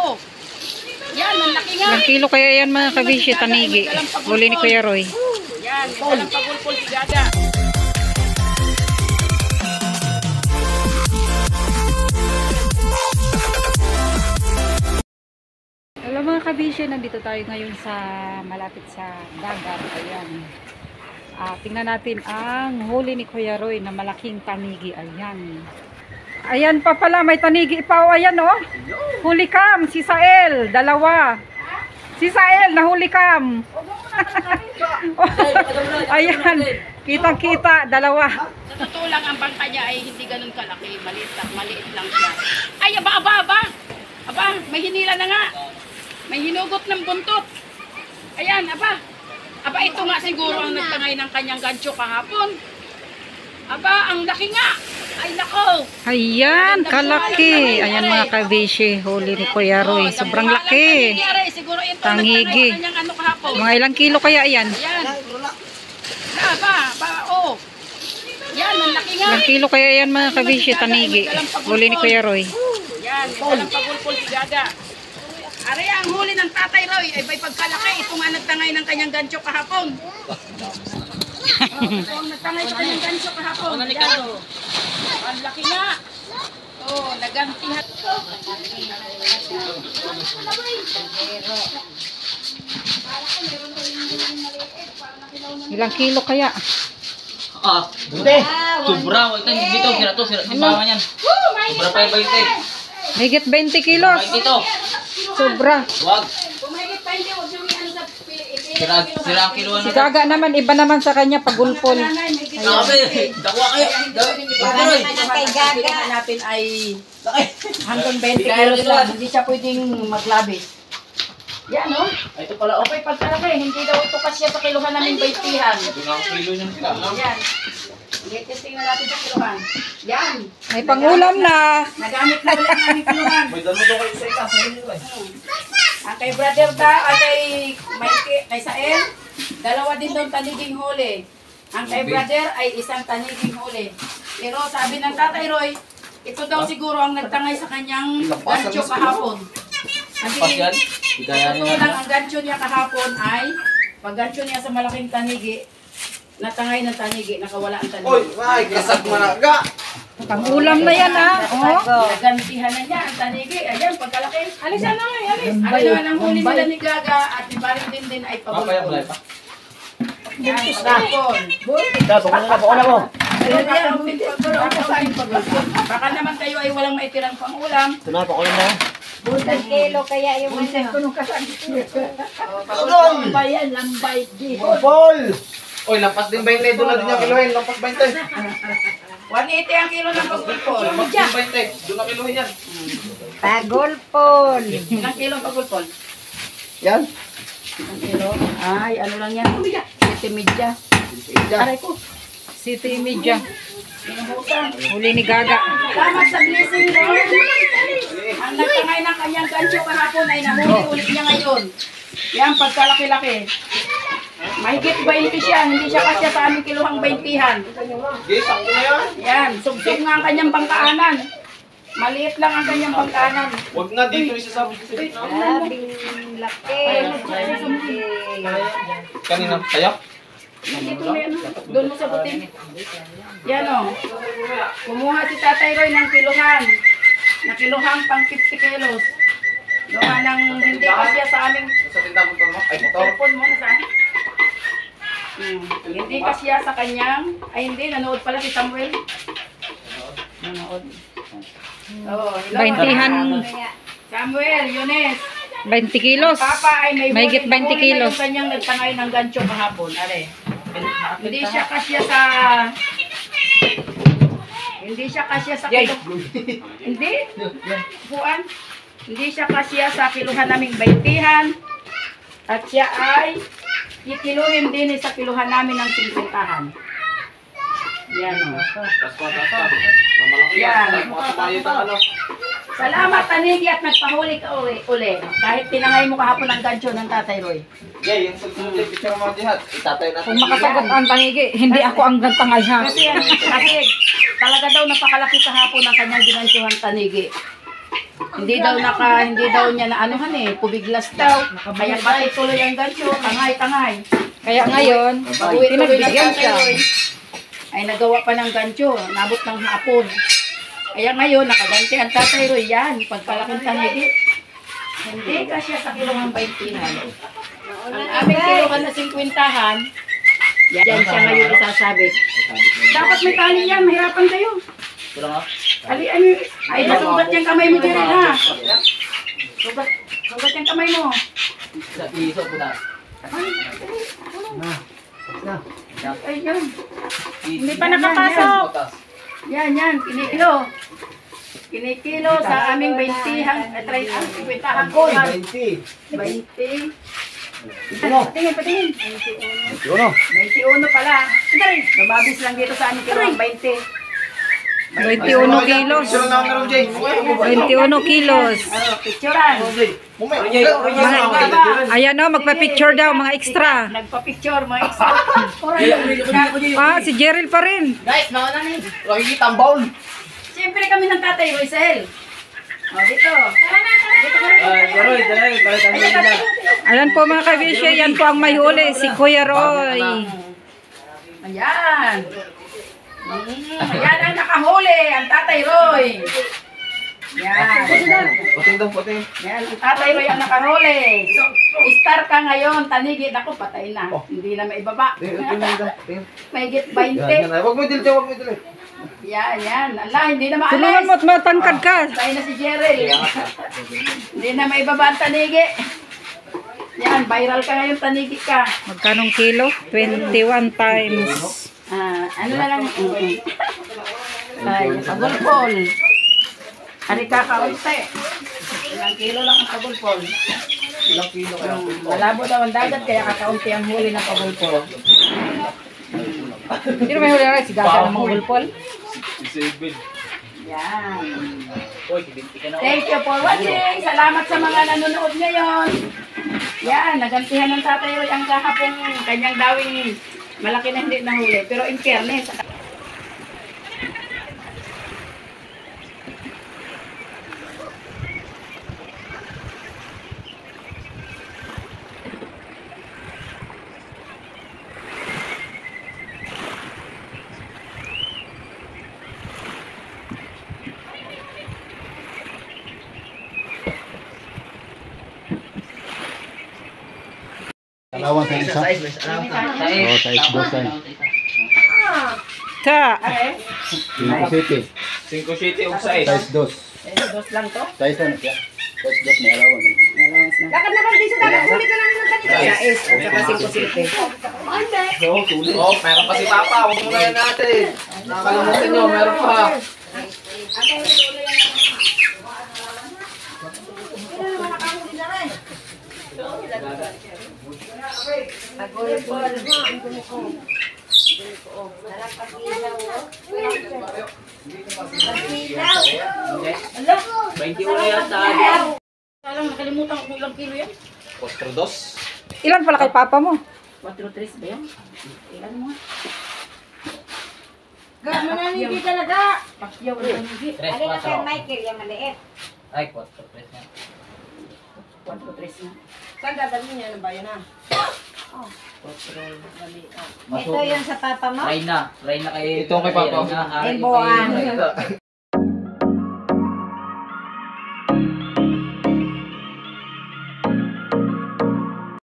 oh. Yan, ang laki nga. Ilang kilo kaya yan mga kabisyo, tanigi. Huli ni Kuya Roy. Yan, dalang pagulpol si Gaga. Hello mga kabisyo, nandito tayo ngayon sa malapit sa dagat. Ayan. Tingnan natin ang huli ni Kuya Roy na malaking tanigi. Ayan. Ayan pa pala, may tanigi pa. Ayan oh. Huli kam, si Sael, dalawa. Si Sael, nahuli kam. Ayan, kitang-kita, dalawa. Sa totoo lang, ang bangka niya ay hindi ganun kalaki. Maliit lang siya. Ay, aba. Aba, may hinila na nga. May hinugot ng buntot. Ayan, aba. Aba, ito nga siguro ang nagtangay ng kanyang gancho kahapon. Aba, ang laki nga. Ay, nako. Ayan, kalaki. Ayan mga kabisyo, huli ni Kuya Roy. Sobrang laki. Siguro ito Tangigi. ang kanyang ano kahapon. Mga ilang kilo kaya yan? Ayan. Aba, oh. Yan, ang laki nga. Ilang kilo kaya yan mga kabisyo, tanigi. Huli ni Kuya Roy. Yan, dalang pagulpol si Gaga. Are, ang huli ng Tatay Roy ay may pagkalaki. Ito nga nagtangay ng kanyang gancho kahapon. Ito ang nagtangay sa kanyang gancho kahapon. Yan. Ang laki nga. Oh, nagantihan. Ilang kilo kaya? Bude. Sobra, ito dito sira to, sira bawa niyan. Sobra pa 20. Higit 20 kilos. Dito. Sobra. Wag. Kumahigit pa hindi, huwag nyo ano sa Sira ang kilo Si Gaga naman, iba naman sa kanya pagulpol. Sabi, dakwa kayo. Dakoy. Kay Gaga natin ay hanggang 20 kilos lang. Hindi siya pwedeng maglabis. Yan, no? Ito pala Okay, pagkalaki, hindi daw ito kasya sa kiluhan namin baitihan. Ito nga ang kilo niyan sila. Yan. Testing na natin sa kiluhan. Yan. May pangulam na. Nagamit na ulit ang aming kiluhan. May damo daw kayo sa ika. Ang kay brother da, ang kay Mikey, kay Sael, dalawa din doon taniging huli. Ang kay brother ay isang taniging huli. Pero sabi ng Tatay Roy, ito daw siguro ang nagtangay sa kanyang gancho kahapon. Kasi totoo lang ang gancho niya kahapon ay pag gancho niya sa malaking tanigi, natangay ng tanigi, nakawala ang tanigi. Oy, may kasag managa. Pangulam na yan Oh. Nagantihan na niya ang tanigi. Ayan, pagkalaki. Alis na nga, alis. Ano naman ang huli nila ni Gaga at ni Paring din ay pabulpol. Yan, pagkakon. Bako na mo. Baka naman kayo ay walang maitirang pangulam. Bako na mo. Buntag kilo kaya yung ano. Pagulpol ba yan? Lambay di. Paul! Oy, lampas din 20. Doon na din yung kilohin. Lampas 20. 180 ang kilo ng pagulpol. Lampas din 20. Doon na kilohin yan. Pagulpol. Ilang kilo ang pagulpol? Yan. Ilang kilo? Ay, ano lang yan? 7 media. Aray ko. City Media. Pinuhusan. Huli ni Gaga. Salamat sa blessing, Lord. Ang nagtangay ng kanyang gancho kahapon ay nahuli ulit niya ngayon. Yan, pagkalaki-laki. Mahigit 20 siya, hindi siya kasya sa aming kiluhang 20-han. Okay, sakto na yan. Yan, sugsog nga ang kanyang bangkaanan. Maliit lang ang kanyang bangkaanan. Huwag na dito isasabi ko sa ito. Labing laki. Kanina, kaya? Dito mo yan, doon mo sagutin. Yan o. Kumuha si Tatay Roy ng kiluhan. Na kiluhang pang 50 kilos. Gawa ng hindi kasya sa aming Sa tindahan mo, ay motor. telepon mo na saan? Hindi kasya sa kanyang, ay hindi, nanood pala si Samuel. Nanood. Oh, hello. 20-han. Samuel, Yunes. 20 kilos. Papa ay may Mahigit 20 huli na kilos. yung kanyang nagtangay ng gancho kahapon. Are. Hindi siya kasya sa... Hindi siya kasya sa kilo. Hindi? Buwan. Hindi siya kasya sa kiluhan naming baitihan. At siya ay kikiluhin din sa kiluhan namin ng 50-han. Yan o. Yan. Salamat, Tanigi, at nagpahuli ka uli. Kahit tinangay mo kahapon ang gancho ng Tatay Roy. Yeah, yung pagsulit, picture mo dihat. Itatay natin. Kung makasagot ang tanigi, hindi ako ang gantangay ha. Kasi talaga daw napakalaki kahapon ang kanyang ginansyuhan Tanigi. Hindi daw niya na anuhan pubiglas daw. Kaya pati tuloy ang gancho, tangay. Kaya ngayon, Uwi-tuloy ng pinagbigyan Tatay siya. Roy. Ay nagawa pa ng gancho, nabot ng hapon. Kaya ngayon, nakaganti ang Tatay Roy yan, pagpalaking tanigi. Hindi kasi sa kilungan 20. Ang aming kiluhan na 50-han, yan siya ngayon isasabit. Dapat may tali yan, mahirapan kayo. Ito lang ah. Ay, nasugat yung kamay mo, Jerry, ha? Sugat yung kamay mo. Sa piso po na. Ay, yan. Hindi pa nakapasok. Yan, kinikilo sa aming 20-han, 50-han ko. 20. Patingin. 21 pala. Lumabis lang dito sa aming kiluhan, 20. 21 kilos. 21 kilos. Picturean. Ayan o, magpa-picture daw, mga extra. Nagpa-picture, mga extra. Si Jeril pa rin. Guys, mauna na yun. Siyempre kami ng Tatay Roysel. Dito. Ayan po mga kabisyo, yan po ang may huli, si Kuya Roy. Ayan. Ayan ang nakahuli, ang Tatay Roy. Yan. Yan, ang Tatay Roy ang nakahuli. Star ka ngayon, tanigid ako, patay na. Hindi na maibaba. Mahigit 20. Wag mo dili. Yan. Ala, hindi na Tulungan mo maalis. at matangkad ka. Patay na si Jerry. Hindi na maibaba ang tanigi. Yan, viral ka ngayon, tanigi ka. Magkanong kilo? 21 times. Ano na lang? Ay, pagulpol. Ari kakaunti. Ilang kilo lang ang pagulpol. Malabo daw ang dagat, kaya kakaunti ang huli ng pagulpol. Sino may huli na rin? Si Gaga ng mga gulpol? Yan. Uy, hindi ka na. Thank you for watching. Salamat sa mga nanonood ngayon. Yan, nagantihan ng Tatay Roy ang kahapong kanyang dawing malaki na hindi nahuli. Pero in fairness, Dalawan sa isa. Size dosan. Ta. 5 city. 5 city og size. Size dos. dos lang to. Size ano siya? Size dos na dalawan. Lakad na kami sa dagat, huli ka namin ng kanina. Sais at saka 5 city. Oh, meron pa si Papa. Huwag mo na yan natin. Nakalimutan nyo, meron pa. Ala, 21 yata. alam, nakalimutan ko kung ilang kilo yan. 4-2. Ilan pala kay papa mo? 4-3 ba yan? Ilan mo nga? Mananigi talaga. Pakyaw na hindi. Ano na kay Michael, yung maliit. Ay, 4-3 na. 4-3 na. Saan dadalhin niya ng bayan na? Ito yung sa papa mo? Try na kay... Ito kay Papa. Try na, Timbuan.